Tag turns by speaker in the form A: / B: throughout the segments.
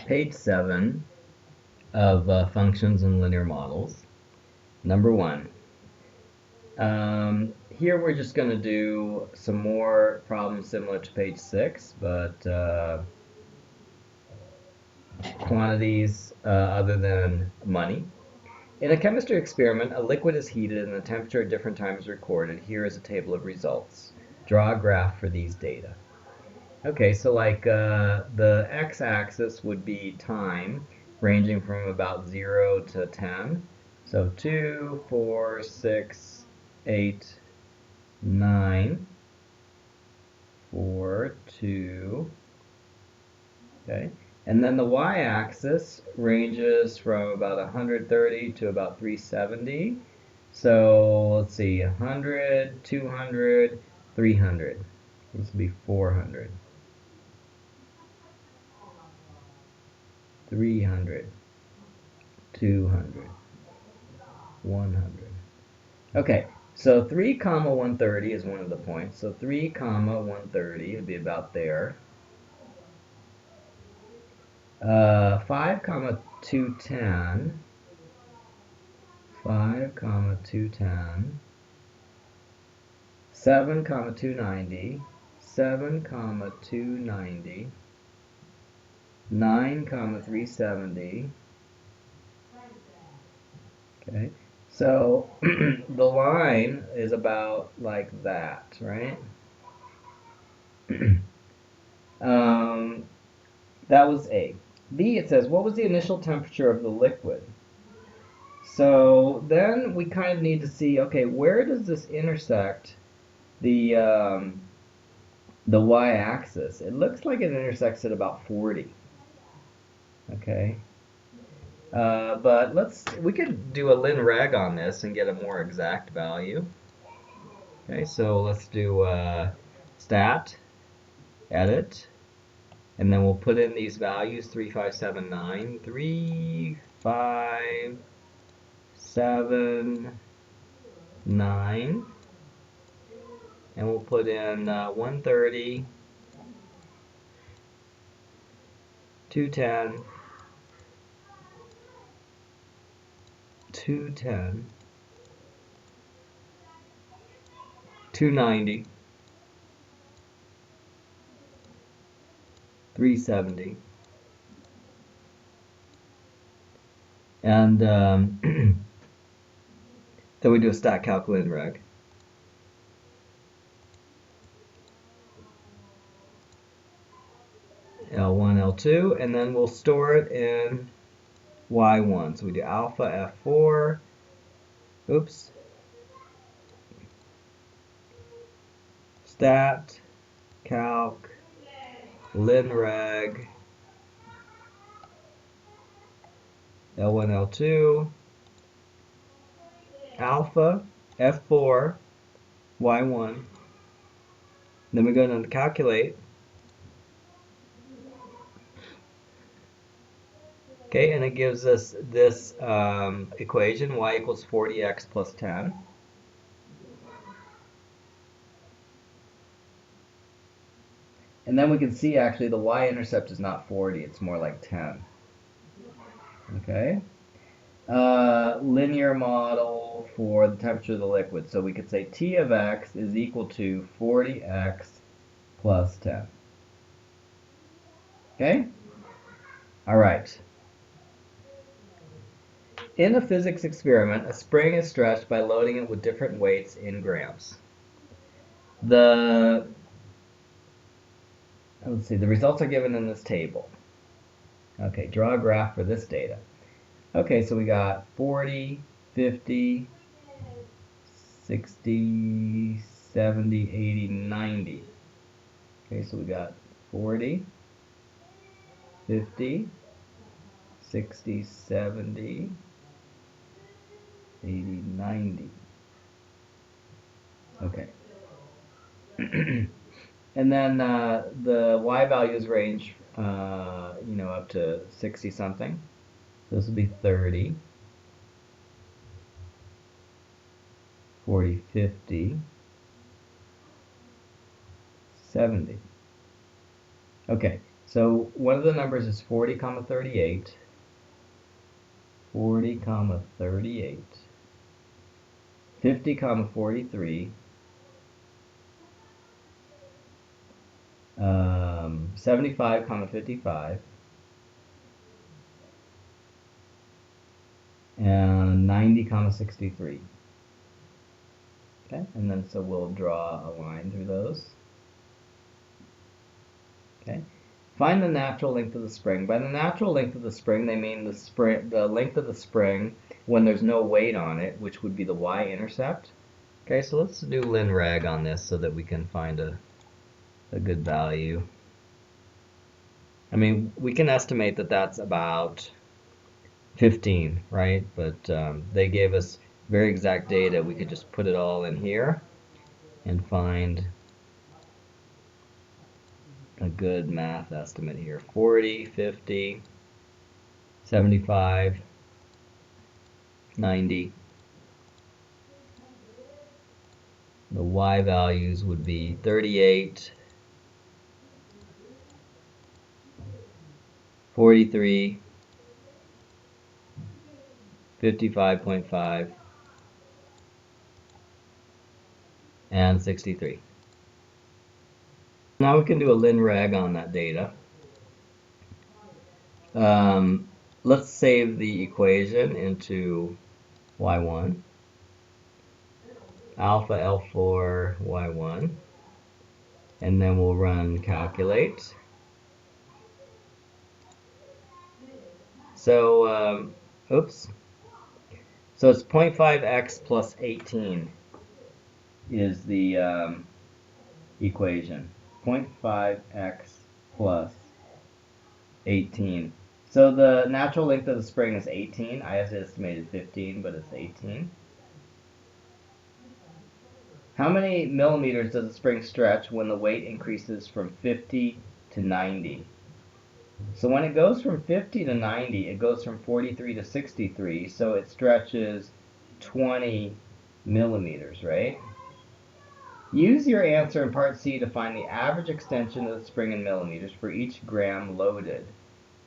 A: Page 7 of functions and linear models. Number 1. Here we're just going to do some more problems similar to page 6, but quantities other than money. In a chemistry experiment, a liquid is heated and the temperature at different times is recorded. Here is a table of results. Draw a graph for these data. Okay, so like the x-axis would be time, ranging from about 0 to 10. So 2, 4, 6, 8, 9, 4, 2, okay. And then the y-axis ranges from about 130 to about 370. So let's see, 100, 200, 300. This would be 400. 300, 200, 100. Okay, so 3 comma 130 is one of the points. So 3 comma 130 would be about there. 5 comma 210. 5 comma 210. 7 comma 290. 7 comma 290. 9 comma 370. Okay, so the line is about like that, right? That was A. B, it says, what was the initial temperature of the liquid? So then we kind of need to see, okay, where does this intersect the y-axis? It looks like it intersects at about 40. Okay. But we could do a lin-reg on this and get a more exact value. Okay, so let's do stat, edit, and then we'll put in these values 3, 5, 7, 9, 3, 5, 7, 9, and we'll put in 130, 210, 210, 290, 370, and then we do a stat calc lin-reg. L1, L2, and then we'll store it in Y1. So we do alpha F4, oops, stat, calc, lin-reg, L1, L2, alpha F4, Y1. Then we go down to calculate. Okay, and it gives us this equation, y equals 40x plus 10. And then we can see actually the y-intercept is not 40, it's more like 10. Okay. Linear model for the temperature of the liquid. So we could say T of x is equal to 40x plus 10. Okay? All right. In a physics experiment, a spring is stretched by loading it with different weights in grams. Let's see, the results are given in this table. Okay, draw a graph for this data. Okay, so we got 40, 50, 60, 70, 80, 90. Okay, so we got 40, 50, 60, 70, 80, 90. Okay. And then the y values range, up to 60 something. So this will be 30, 40, 50, 70. Okay, So one of the numbers is 40, 38. 40, 38. 50, 43. 75, 55. And 90, 63. Okay, and then so we'll draw a line through those. Okay, find the natural length of the spring. By the natural length of the spring, they mean the length of the spring when there's no weight on it, which would be the y-intercept. Okay, so let's do ln-reg on this so that we can find a good value. I mean, we can estimate that that's about 15, right? But they gave us very exact data. We could just put it all in here and find a good math estimate here. 40, 50, 75, 90. The y values would be 38, 43, 55.5, and 63. Now we can do a ln-reg on that data. Let's save the equation into y1, alpha L4 y1, and then we'll run calculate. So, oops. So it's 0.5x plus 18 is the equation. 0.5x plus 18. So the natural length of the spring is 18. I have estimated 15, but it's 18. How many millimeters does the spring stretch when the weight increases from 50 to 90? So when it goes from 50 to 90, it goes from 43 to 63, so it stretches 20 millimeters, right? Use your answer in part C to find the average extension of the spring in millimeters for each gram loaded.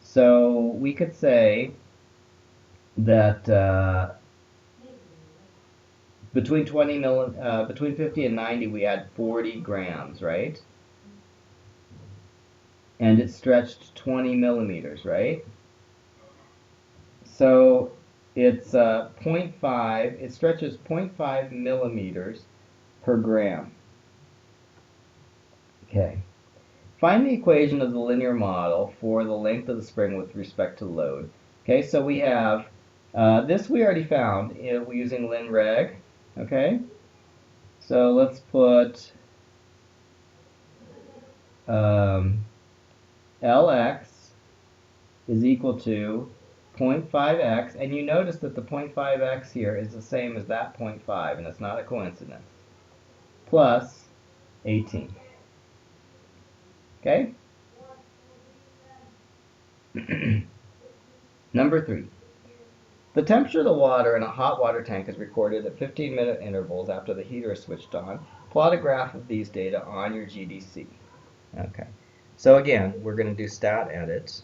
A: So we could say that between 50 and 90 we had 40 grams, right? And it stretched 20 millimeters, right? So it's 0.5, it stretches 0.5 millimeters per gram. Okay. Find the equation of the linear model for the length of the spring with respect to load. Okay, so we have, this we already found using ln-reg. Okay, so let's put Lx is equal to 0.5x, and you notice that the 0.5x here is the same as that 0.5, and it's not a coincidence, plus 18. Okay? Number 3. The temperature of the water in a hot water tank is recorded at 15-minute intervals after the heater is switched on. Plot a graph of these data on your GDC. Okay. So again, we're going to do stat edit.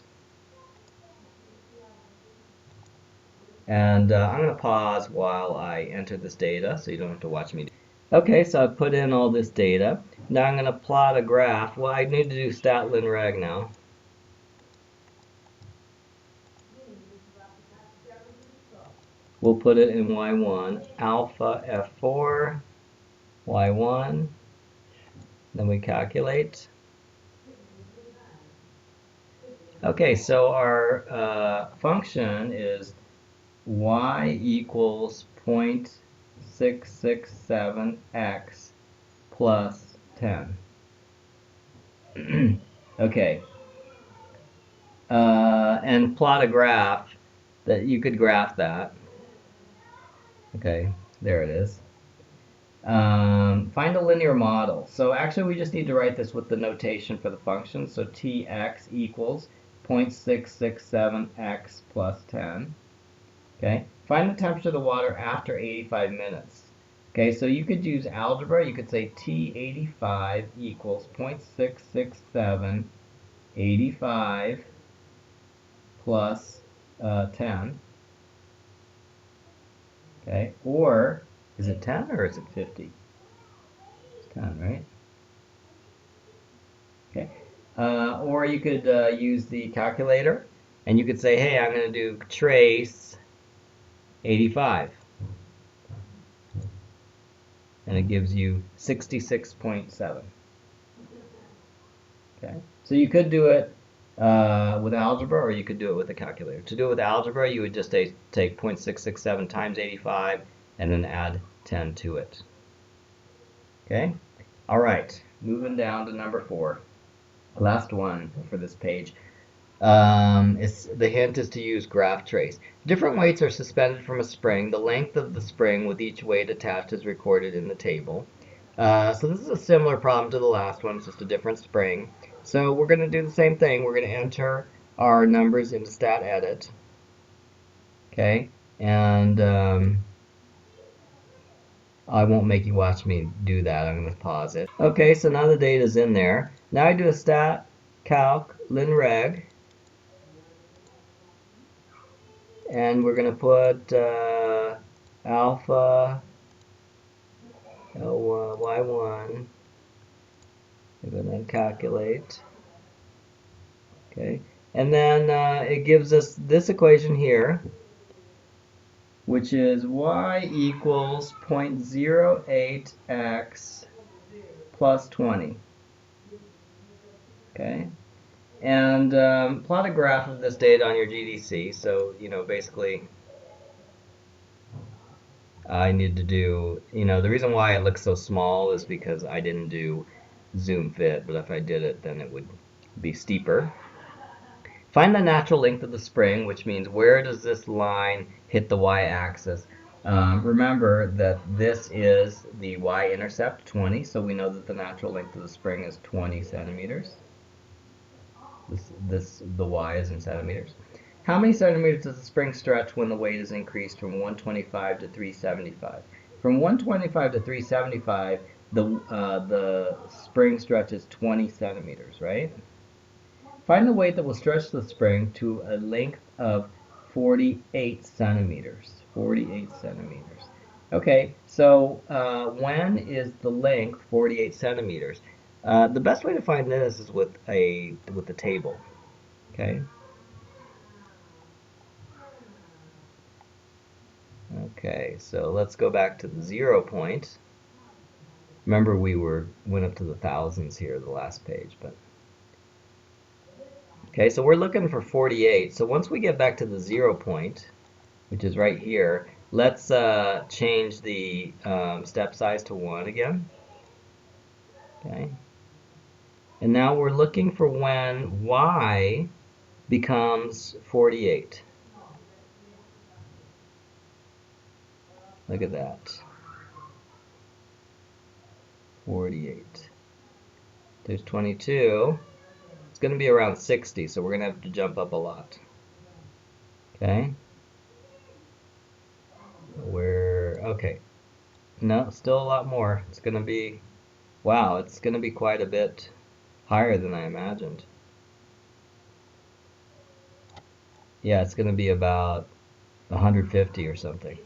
A: And I'm going to pause while I enter this data so you don't have to watch me. Okay, so I've put in all this data. Now I'm going to plot a graph. Well, I need to do stat ln-reg now. We'll put it in y1, alpha f4, y1, then we calculate. Okay, so our function is y equals 0.667x plus 10. Okay, and plot a graph that you could graph that. Okay, there it is. Find a linear model. So actually we just need to write this with the notation for the function. So tx equals 0.667x plus 10. Okay, find the temperature of the water after 85 minutes. Okay, so you could use algebra. You could say T85 equals 0.667 85 plus 10. Okay, or is it 10 or is it 50? It's 10, right? Okay. Or you could use the calculator and you could say, hey, I'm going to do trace 85. And it gives you 66.7. Okay. So you could do it with algebra or you could do it with a calculator. To do it with algebra, you would just take 0.667 times 85 and then add 10 to it. Okay? All right. Moving down to number 4. Last one for this page. The hint is to use graph trace. Different weights are suspended from a spring. The length of the spring with each weight attached is recorded in the table. So this is a similar problem to the last one, it's just a different spring. So we're going to do the same thing. We're going to enter our numbers into StatEdit. Okay, and I won't make you watch me do that. I'm going to pause it. Okay, so now the data is in there. Now I do a stat calc linreg. And we're going to put alpha y1. We're going to calculate. Okay. And then it gives us this equation here, which is y equals 0.08x plus 20. Okay. And plot a graph of this data on your GDC. So, basically I need to do, the reason why it looks so small is because I didn't do zoom fit, but if I did it, then it would be steeper. Find the natural length of the spring, which means where does this line hit the y-axis? Remember that this is the y-intercept, 20, so we know that the natural length of the spring is 20 centimeters. The y is in centimeters. How many centimeters does the spring stretch when the weight is increased from 125 to 375? From 125 to 375, the spring stretches 20 centimeters, right? Find the weight that will stretch the spring to a length of 48 centimeters. 48 centimeters. Okay, so when is the length 48 centimeters? The best way to find this is with the table. Okay. Okay, so let's go back to the 0 point. Remember we went up to the thousands here, the last page, but okay, so we're looking for 48. So once we get back to the 0 point, which is right here, let's change the step size to 1 again. Okay, and now we're looking for when y becomes 48. Look at that. 48. There's 22. It's going to be around 60, so we're going to have to jump up a lot. Okay. Okay. No, still a lot more. It's going to be, wow, it's going to be quite a bit higher than I imagined. Yeah, it's going to be about 150 or something.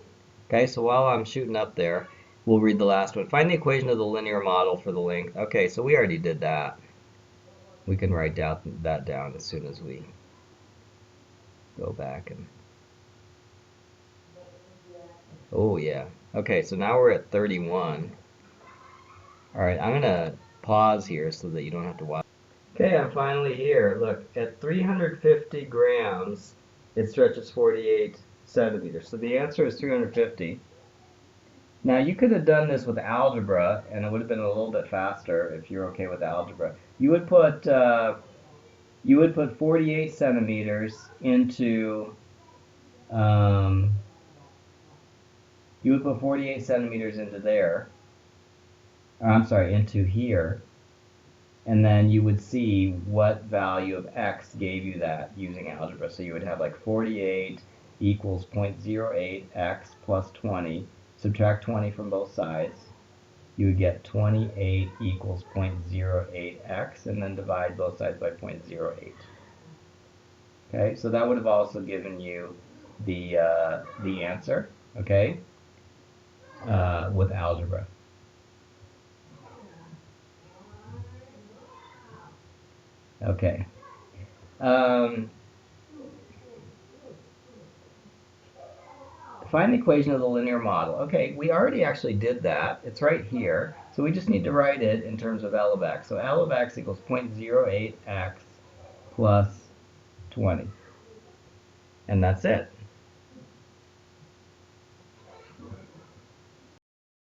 A: Okay, so while I'm shooting up there, we'll read the last one. Find the equation of the linear model for the length. Okay, so we already did that. We can write that down as soon as we go back and... Oh yeah. Okay, so now we're at 31. Alright, I'm going to pause here so that you don't have to watch. Okay, I'm finally here. Look, at 350 grams, it stretches 48 centimeters. So the answer is 350. Now you could have done this with algebra, and it would have been a little bit faster if you're okay with algebra. You would put 48 centimeters into you would put 48 centimeters into there. Or, I'm sorry, into here, and then you would see what value of x gave you that using algebra. So you would have like 48 equals 0.08 x plus 20. Subtract 20 from both sides. you would get 28 equals 0.08x, and then divide both sides by 0.08. Okay, so that would have also given you the answer, okay, with algebra. Okay. Find the equation of the linear model. Okay, we already actually did that. It's right here. So we just need to write it in terms of L of x. So L of x equals 0.08x plus 20. And that's it.